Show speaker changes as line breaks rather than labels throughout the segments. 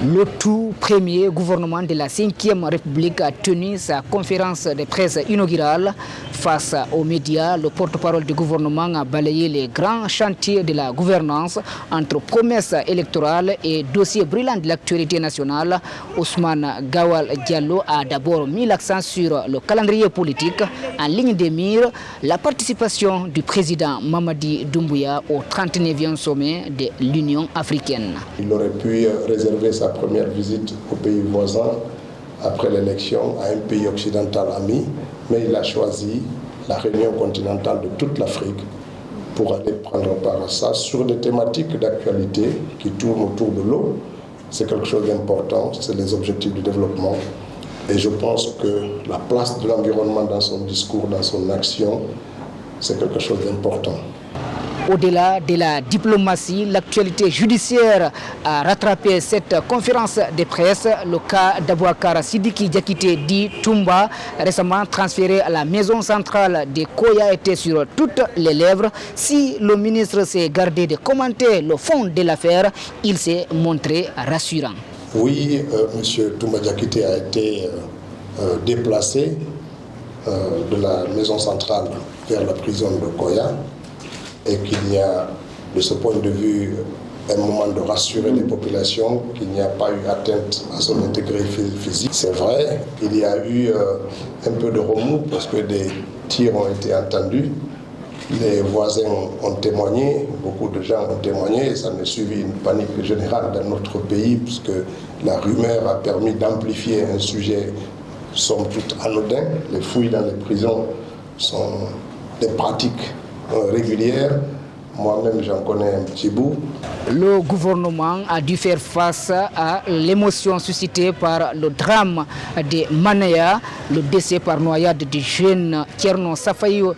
Le tout premier gouvernement de la 5e République a tenu sa conférence de presse inaugurale. Face aux médias, le porte-parole du gouvernement a balayé les grands chantiers de la gouvernance entre promesses électorales et dossiers brûlants de l'actualité nationale. Ousmane Gawal Diallo a d'abord mis l'accent sur le calendrier politique. En ligne de mire, la participation du président Mamadi Doumbouya au 39e sommet de l'Union africaine.
Il aurait pu réserver sa première visite au pays voisin après l'élection à un pays occidental ami, mais il a choisi la réunion continentale de toute l'Afrique pour aller prendre part à ça sur des thématiques d'actualité qui tournent autour de l'eau. C'est quelque chose d'important, c'est les objectifs du développement. Et je pense que la place de l'environnement dans son discours, dans son action, c'est quelque chose d'important.
Au-delà de la diplomatie, l'actualité judiciaire a rattrapé cette conférence de presse. Le cas d'Abouakar Sidiki Diakité dit Toumba, récemment transféré à la maison centrale de Koya, était sur toutes les lèvres. Si le ministre s'est gardé de commenter le fond de l'affaire, il s'est montré rassurant.
Oui, M. Toumba Diakité a été déplacé de la maison centrale vers la prison de Koya, et qu'il y a, de ce point de vue, un moment de rassurer les populations, qu'il n'y a pas eu atteinte à son intégrité physique. C'est vrai, il y a eu un peu de remous parce que des tirs ont été entendus. Les voisins ont témoigné, beaucoup de gens ont témoigné, et ça a suivi une panique générale dans notre pays, puisque la rumeur a permis d'amplifier un sujet somme toute anodin. Les fouilles dans les prisons sont des pratiques régulière. Moi-même, j'en connais un petit bout.
Le gouvernement a dû faire face à l'émotion suscitée par le drame de Manaya, le décès par noyade du jeune Tierno Safaïou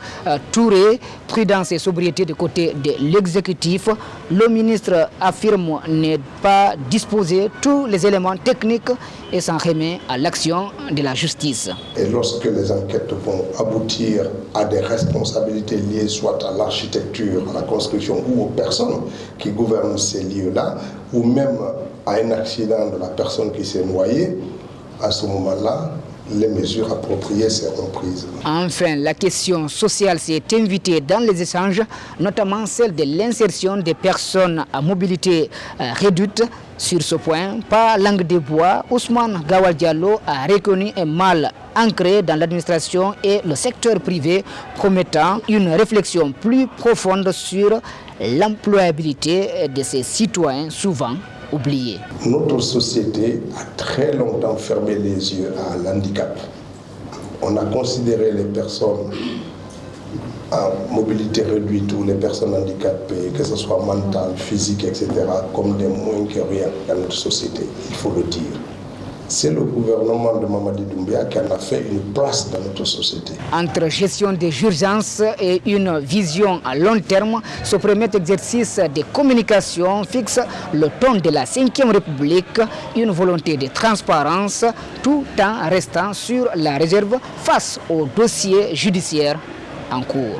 Touré. Prudence et sobriété du côté de l'exécutif. Le ministre affirme ne pas disposer tous les éléments techniques et s'en remet à l'action de la justice.
Et lorsque les enquêtes vont aboutir à des responsabilités liées soit à l'architecture, à la construction ou aux personnes qui gouvernent ces lieux-là, ou même à un accident de la personne qui s'est noyée, à ce moment-là, les mesures appropriées seront prises.
Enfin, la question sociale s'est invitée dans les échanges, notamment celle de l'insertion des personnes à mobilité réduite. Sur ce point, pas langue de bois, Ousmane Gawal Diallo a reconnu un mal ancré dans l'administration et le secteur privé, promettant une réflexion plus profonde sur l'employabilité de ces citoyens souvent oubliés.
Notre société a très longtemps fermé les yeux à l'handicap. On a considéré les personnes en mobilité réduite ou les personnes handicapées, que ce soit mentale, physique, etc., comme des moins que rien dans notre société, il faut le dire. C'est le gouvernement de Mamadi Doumbouya qui en a fait une place dans notre société.
Entre gestion des urgences et une vision à long terme, ce premier exercice de communication fixe le ton de la 5e République, une volonté de transparence tout en restant sur la réserve face aux dossiers judiciaires en cours.